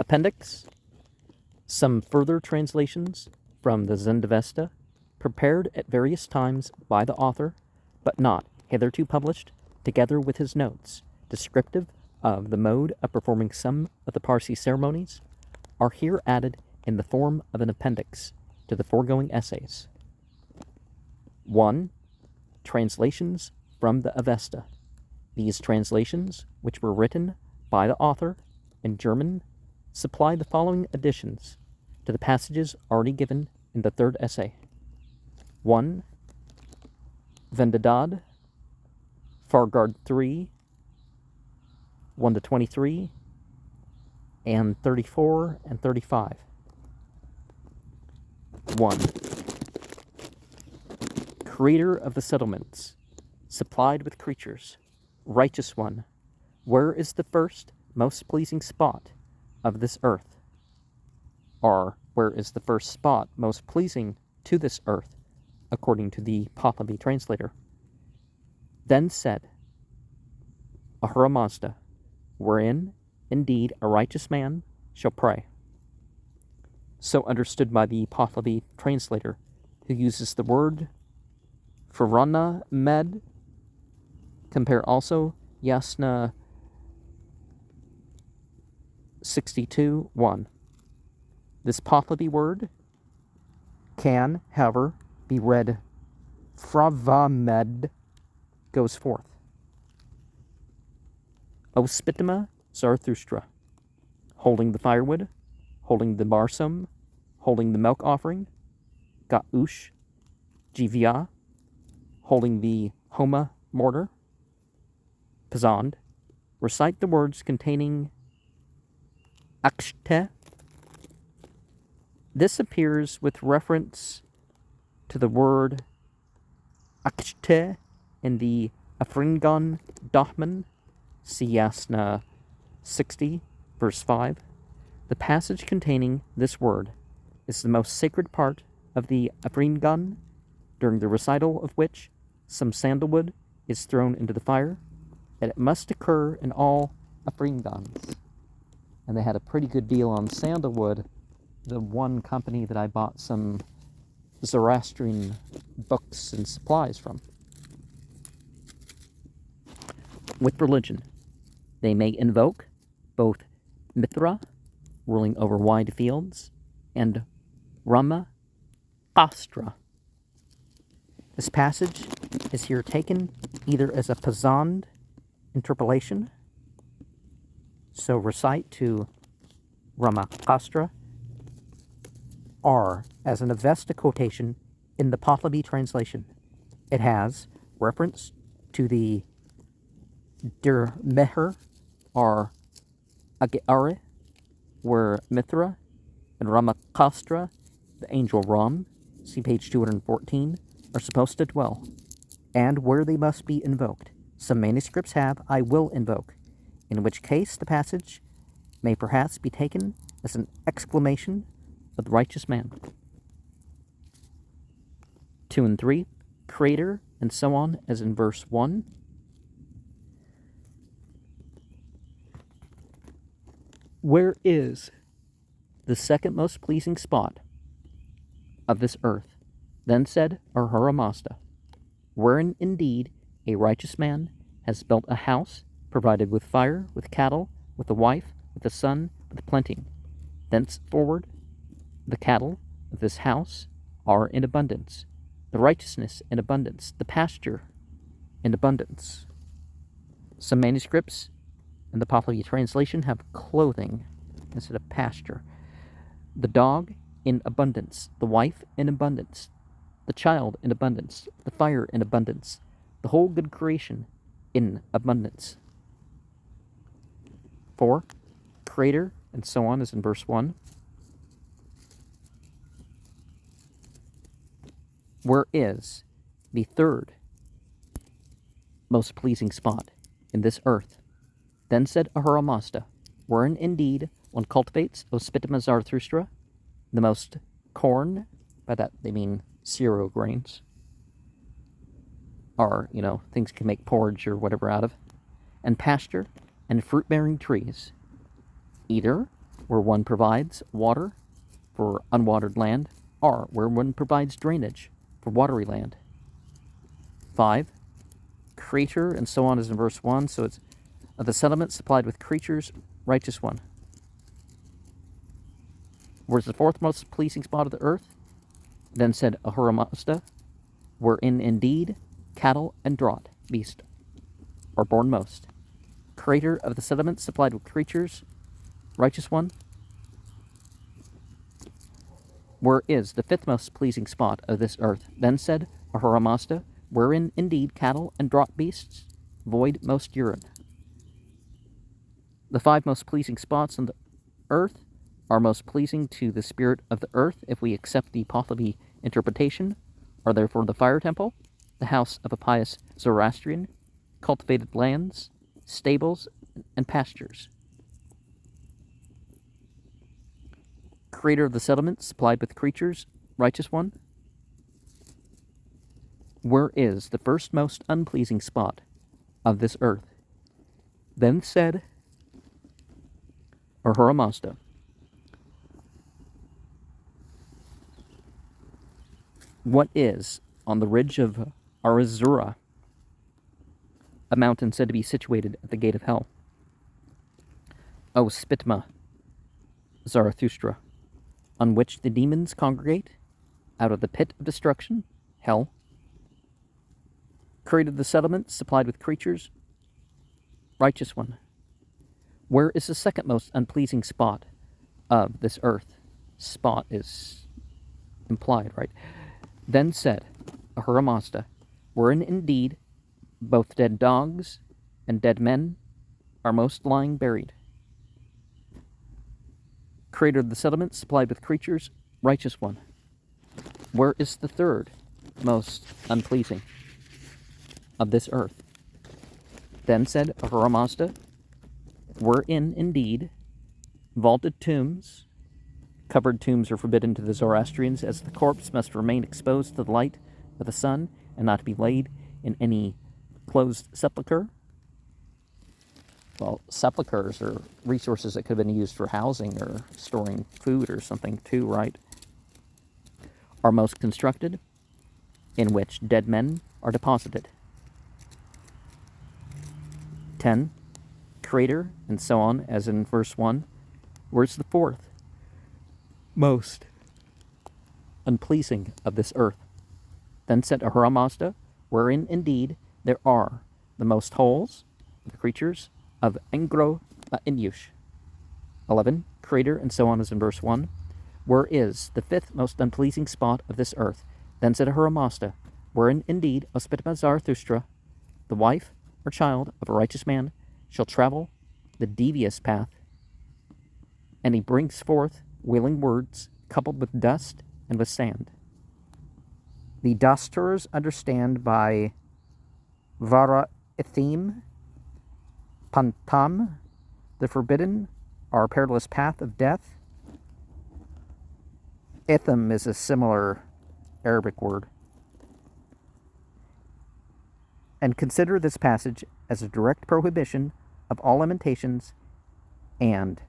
Appendix. Some further translations from the Zendavesta, prepared at various times by the author, but not hitherto published, together with his notes, descriptive of the mode of performing some of the Parsi ceremonies, are here added in the form of an appendix to the foregoing essays. 1. Translations from the Avesta. These translations, which were written by the author in German, supply the following additions to the passages already given in the third essay. 1. Vendidad Fargard 3.1-23 and 34 and 35. 1. Creator of the settlements, supplied with creatures, righteous one, where is the first, most pleasing spot of this earth? Or, where is the first spot most pleasing to this earth, according to the Pahlavi translator? Then said Ahura Mazda, wherein, indeed, a righteous man shall pray. So understood by the Pahlavi translator, who uses the word Farana Med. Compare also Yasna 62:1. This Pahlavi word can, however, be read Fravamed, goes forth. Ospitima Zarathustra, holding the firewood, holding the barsum, holding the milk offering, Gaush Jivya, holding the Homa mortar, Pazand, recite the words containing Akshte. This appears with reference to the word Akshte in the Afringan Dahman, see Yasna 60, verse 5. The passage containing this word is the most sacred part of the Afringan, during the recital of which some sandalwood is thrown into the fire, and it must occur in all Afringans. And they had a pretty good deal on sandalwood, the one company that I bought some Zoroastrian books and supplies from. With religion, they may invoke both Mithra, ruling over wide fields, and Rama Astra. This passage is here taken either as a Pazand interpolation, so recite to Rama Astra, or as an Avesta quotation in the Pahlavi translation. It has reference to the Der Meher, or Ageare, where Mithra and Ramakastra, the angel Ram, see page 214, are supposed to dwell, and where they must be invoked. Some manuscripts have, I will invoke, in which case the passage may perhaps be taken as an exclamation of the righteous man. 2 and 3, Creator, and so on, as in verse 1. Where is the second most pleasing spot of this earth? Then said Ahura Mazda, wherein indeed a righteous man has built a house, provided with fire, with cattle, with a wife, with a son, with plenty. Thenceforward the cattle of this house are in abundance, the righteousness in abundance, the pasture in abundance. Some manuscripts in the Pahlavi translation have clothing instead of pasture. The dog in abundance, the wife in abundance, the child in abundance, the fire in abundance, the whole good creation in abundance. 4, Creator, and so on, as in verse 1. Where is the third most pleasing spot in this earth? Then said Ahura Mazda, wherein indeed one cultivates Ospitima Zarathustra, the most corn, by that they mean cereal grains, or, things you can make porridge or whatever out of, and pasture and fruit-bearing trees, either where one provides water for unwatered land. R, where one provides drainage for watery land. 5, creature, and so on is in verse 1, so it's the settlement supplied with creatures, righteous one. Where's the fourth most pleasing spot of the earth? Then said Ahura Mazda, wherein indeed cattle and draught beast are born most. Creator of the settlement supplied with creatures, righteous one. Where is the fifth most pleasing spot of this earth? Then said Ahura Mazda, wherein indeed cattle and draught beasts void most urine. The 5 most pleasing spots on the earth are most pleasing to the spirit of the earth, if we accept the Pahlavi interpretation, are therefore the fire temple, the house of a pious Zoroastrian, cultivated lands, stables, and pastures. Creator of the settlement, supplied with creatures, righteous one. Where is the first most unpleasing spot of this earth? Then said Ahura Mazda, what is on the ridge of Arazura, a mountain said to be situated at the gate of hell? O Spitma, Zarathustra, on which the demons congregate out of the pit of destruction, hell. Created the settlement, supplied with creatures, righteous one. Where is the second most unpleasing spot of this earth? Spot is implied, right? Then said Ahura Mazda, wherein indeed both dead dogs and dead men are most lying buried. Creator of the settlement, supplied with creatures, righteous one. Where is the third most unpleasing of this earth? Then said Ahura Mazda, wherein indeed vaulted tombs, covered tombs are forbidden to the Zoroastrians, as the corpse must remain exposed to the light of the sun and not to be laid in any closed sepulchre. Well, sepulchres are resources that could have been used for housing or storing food or something too, right? Are most constructed, in which dead men are deposited. 10. Creator, and so on, as in verse 1. Where's the fourth most unpleasing of this earth? Then said Ahura Mazda, wherein indeed there are the most holes of the creatures of Engro Inyush. 11. Creator, and so on, as in verse 1. Where is the fifth most unpleasing spot of this earth? Then said Ahura Mazda, wherein indeed Ospitma Zarathustra, the wife or child of a righteous man, shall travel the devious path, and he brings forth wailing words coupled with dust and with sand. The Dasturs understand by Vara Ithim, Pantam, the forbidden or perilous path of death. Ithim is a similar Arabic word. And consider this passage as a direct prohibition of all lamentations and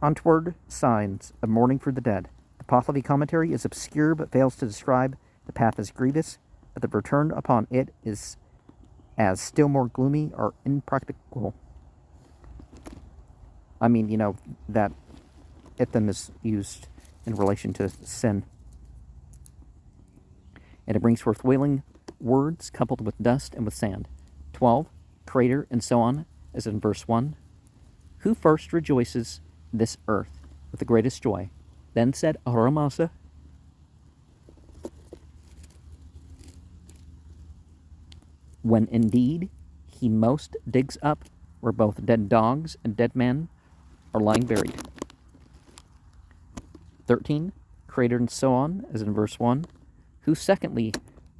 untoward signs of mourning for the dead. The Pahlavi commentary is obscure but fails to describe the path as grievous, but the return upon it is as still more gloomy or impracticable. I mean, that Ithim is used in relation to sin. And it brings forth wailing words coupled with dust and with sand. 12. Creator, and so on, as in verse 1. Who first rejoices this earth with the greatest joy? Then said Ahura Mazda, when indeed he most digs up where both dead dogs and dead men are lying buried. 13. Creator, and so on, as in verse 1. Who secondly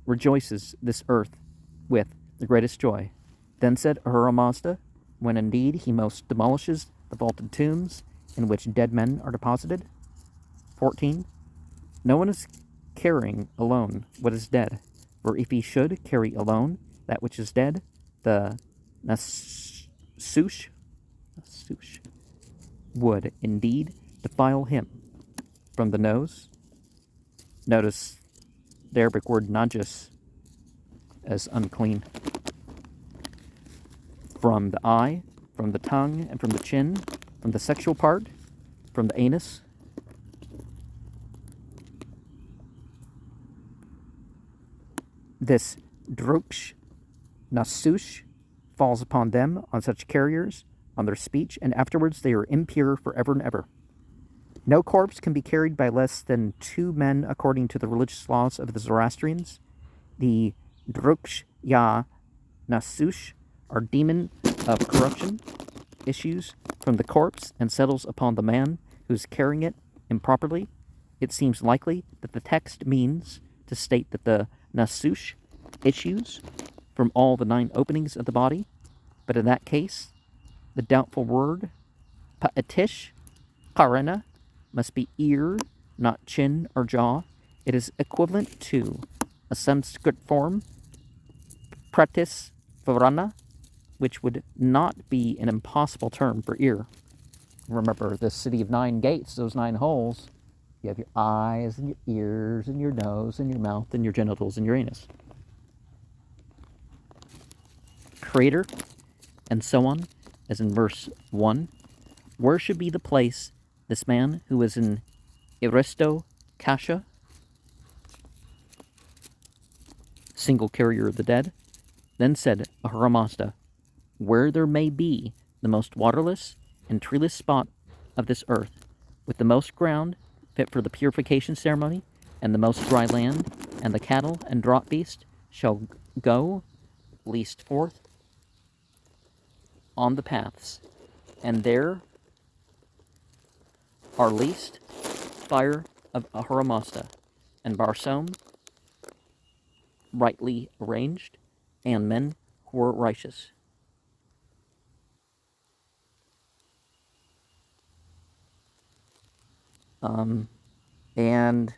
rejoices this earth with the greatest joy? Then said Ahura Mazda, when indeed he most demolishes the vaulted tombs in which dead men are deposited. 14. No one is carrying alone what is dead, for if he should carry alone that which is dead, the Nasush nasush, would indeed defile him from the nose. Notice the Arabic word najis as unclean. From the eye, from the tongue, and from the chin, from the sexual part, from the anus. This druksh, nasush, falls upon them, on such carriers, on their speech, and afterwards they are impure forever and ever. No corpse can be carried by less than 2 men according to the religious laws of the Zoroastrians. The druksh, ya, nasush, are demon of corruption, issues from the corpse and settles upon the man who is carrying it improperly. It seems likely that the text means to state that the nasush issues from all the 9 openings of the body, but in that case, the doubtful word pa'atish, karena, must be ear, not chin or jaw. It is equivalent to a Sanskrit form, pratis varana, which would not be an impossible term for ear. Remember, the city of 9 gates, those 9 holes, you have your eyes and your ears and your nose and your mouth and your genitals and your anus. Creator, and so on, as in verse 1. Where should be the place this man who is in Aristo Kasha, single carrier of the dead, then said Ahura Mazda, where there may be the most waterless and treeless spot of this earth, with the most ground fit for the purification ceremony, and the most dry land, and the cattle and draught beast shall go least forth on the paths, and there are least fire of Ahura Mazda, and Barsoam rightly arranged, and men who are righteous. And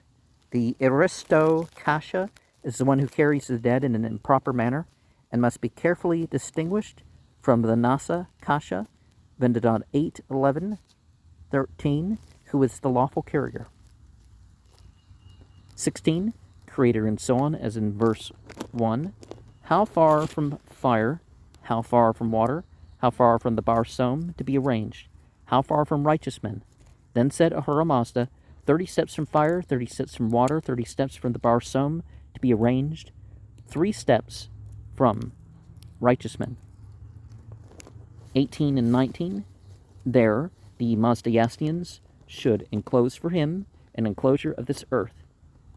the Aristo Kasha is the one who carries the dead in an improper manner, and must be carefully distinguished from the Nasa Kasha, Vendidad 8:11-13, who is the lawful carrier. 16, creator and so on, as in verse 1. How far from fire, how far from water, how far from the Barsoam to be arranged, how far from righteous men? Then said Ahura Mazda, 30 steps from fire, 30 steps from water, 30 steps from the Barsoam to be arranged, 3 steps from righteous men. 18 and 19, there the Mazdayastians should enclose for him an enclosure of this earth.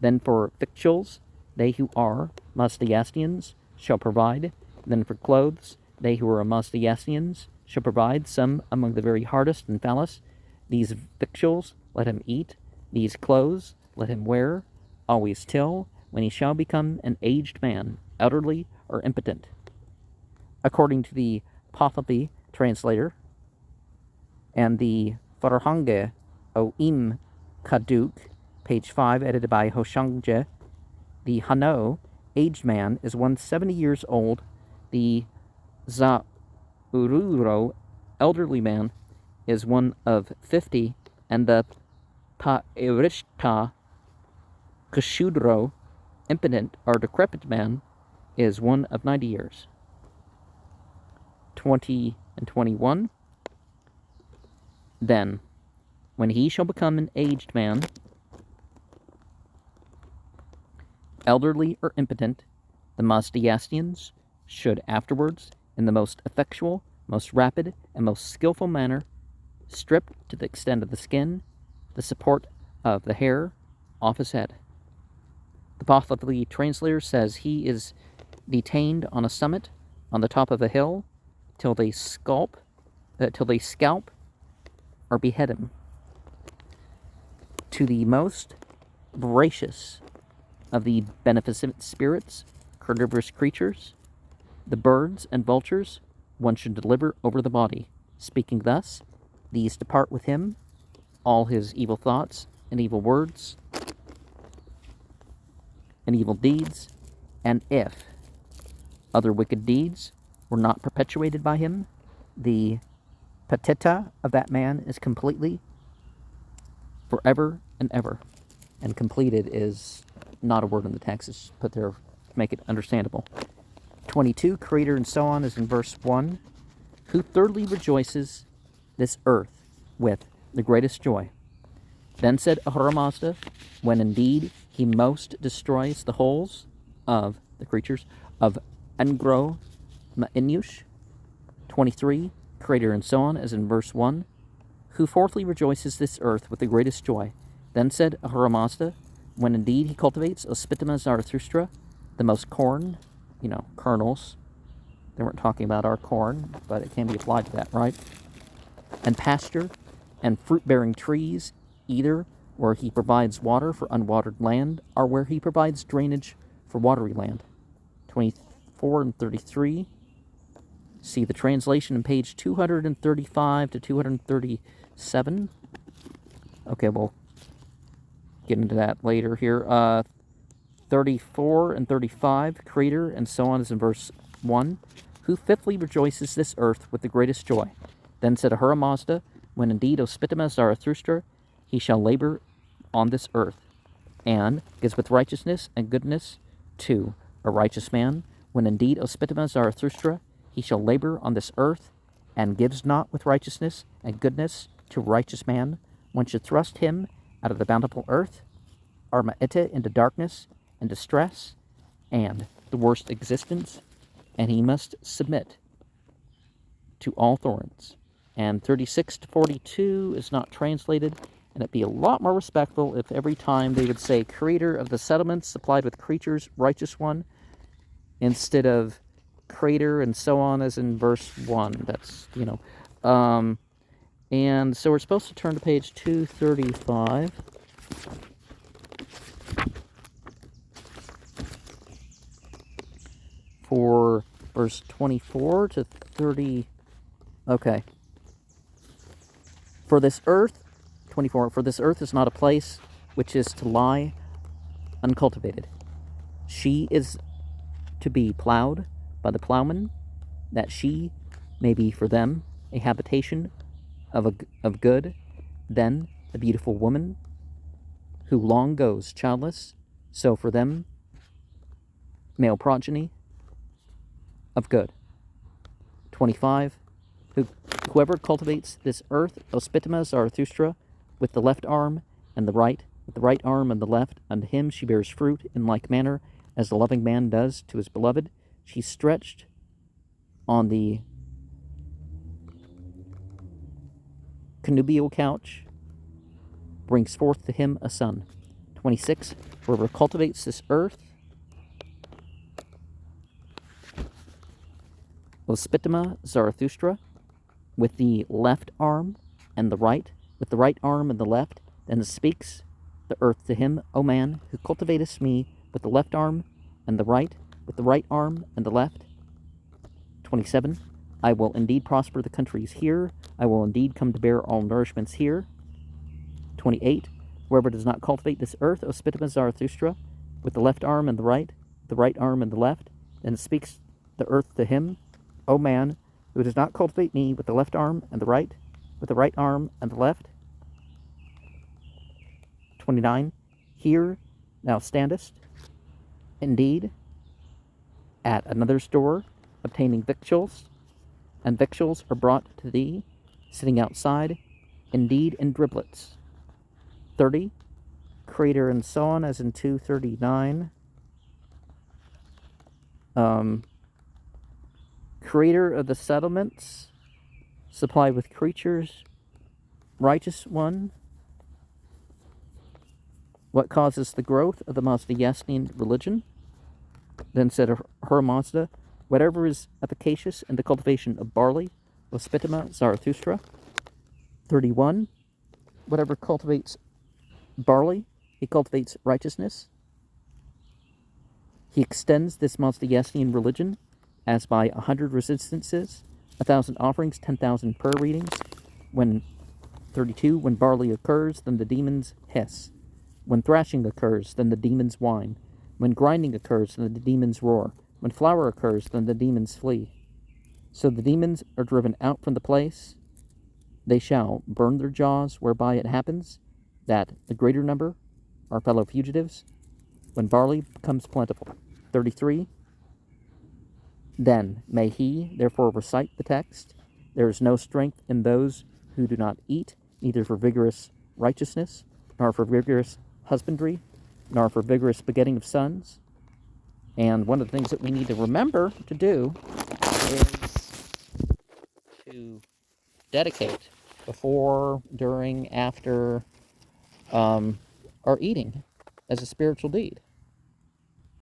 Then for victuals, they who are Mazdayastians shall provide. Then for clothes, they who are Mazdayastians shall provide, some among the very hardest and foulest. These victuals let him eat, these clothes let him wear, always till when he shall become an aged man, elderly or impotent. According to the Pothopi translator and the Farhange Oim Kaduk, page 5, edited by Hoshangje, the Hano, aged man, is one 70 years old. The Zaururo, elderly man, is one of 50, and the Pa'irishta Kashudro, impotent or decrepit man, is one of 90 years. 20 and 21. Then, when he shall become an aged man, elderly or impotent, the Mazdayastians should afterwards, in the most effectual, most rapid, and most skillful manner, strip to the extent of the skin, the support of the hair off his head. The Pothopi translator says he is detained on a summit on the top of a hill till they scalp or behead him. To the most voracious of the beneficent spirits, carnivorous creatures, the birds and vultures, one should deliver over the body. Speaking thus, these depart with him, all his evil thoughts and evil words and evil deeds, and if other wicked deeds were not perpetuated by him, the Patita of that man is completely forever and ever. And completed is not a word in the text. It's put there to make it understandable. 22, creator and so on is in verse 1. Who thirdly rejoices this earth with the greatest joy. Then said Ahura Mazda, when indeed he most destroys the holes of the creatures of Engro Ma'inush. 23, creator and so on, as in verse 1. Who fourthly rejoices this earth with the greatest joy. Then said Ahura Mazda, when indeed he cultivates Ospitema Zarathustra, the most corn, kernels. They weren't talking about our corn, but it can be applied to that, right? And pasture and fruit-bearing trees, either where he provides water for unwatered land, or where he provides drainage for watery land. 24 and 33. See the translation on page 235 to 237. Okay, we'll get into that later here. 34 and 35, creator and so on is in verse 1. Who fifthly rejoices this earth with the greatest joy. Then said Ahura Mazda, when indeed Ospitema Zarathustra, he shall labor on this earth, and gives with righteousness and goodness to a righteous man. When indeed Ospitema Zarathustra, he shall labor on this earth, and gives not with righteousness and goodness to a righteous man. One should thrust him out of the bountiful earth, Armaita into darkness and distress, and the worst existence, and he must submit to all thorns. And 36 to 42 is not translated, and it'd be a lot more respectful if every time they would say creator of the settlements supplied with creatures, righteous one, instead of creator and so on as in verse 1. That's, and so we're supposed to turn to page 235. For verse 24 to 30. Okay. For this earth, 24, for this earth is not a place which is to lie uncultivated. She is to be plowed by the plowman, that she may be for them a habitation of good. Then the beautiful woman who long goes childless, so for them male progeny of good. 25. Whoever cultivates this earth, Ospitema Zarathustra, with the left arm and the right, with the right arm and the left, unto him she bears fruit in like manner as the loving man does to his beloved. She stretched on the connubial couch, brings forth to him a son. 26. Whoever cultivates this earth, Ospitema Zarathustra, with the left arm and the right, with the right arm and the left, then speaks the earth to him, O man, who cultivatest me with the left arm and the right, with the right arm and the left. 27. I will indeed prosper the countries here. I will indeed come to bear all nourishments here. 28. Whoever does not cultivate this earth, Ospitema Zarathustra, with the left arm and the right arm and the left, then speaks the earth to him, O man, who does not cultivate me with the left arm and the right, with the right arm and the left. 29. Here thou standest, indeed, at another's door, obtaining victuals, and victuals are brought to thee, sitting outside, indeed in driblets. 30. Creator and so on, as in 239. Creator of the settlements, supplied with creatures, righteous one. What causes the growth of the Mazdayastian religion? Then said Ahura Mazda, whatever is efficacious in the cultivation of barley, Ospitema Zarathustra. 31. Whatever cultivates barley, he cultivates righteousness. He extends this Mazdayastian religion as by 100 resistances, 1,000 offerings, 10,000 prayer readings. When 32, when barley occurs, then the demons hiss. When thrashing occurs, then the demons whine. When grinding occurs, then the demons roar. When flour occurs, then the demons flee. So the demons are driven out from the place, They shall burn their jaws, whereby it happens that the greater number are fellow fugitives when barley becomes plentiful. 33. Then may he therefore recite the text, there is no strength in those who do not eat, neither for vigorous righteousness, nor for vigorous husbandry, nor for vigorous begetting of sons. And one of the things that we need to remember to do is to dedicate before, during, after, or eating as a spiritual deed.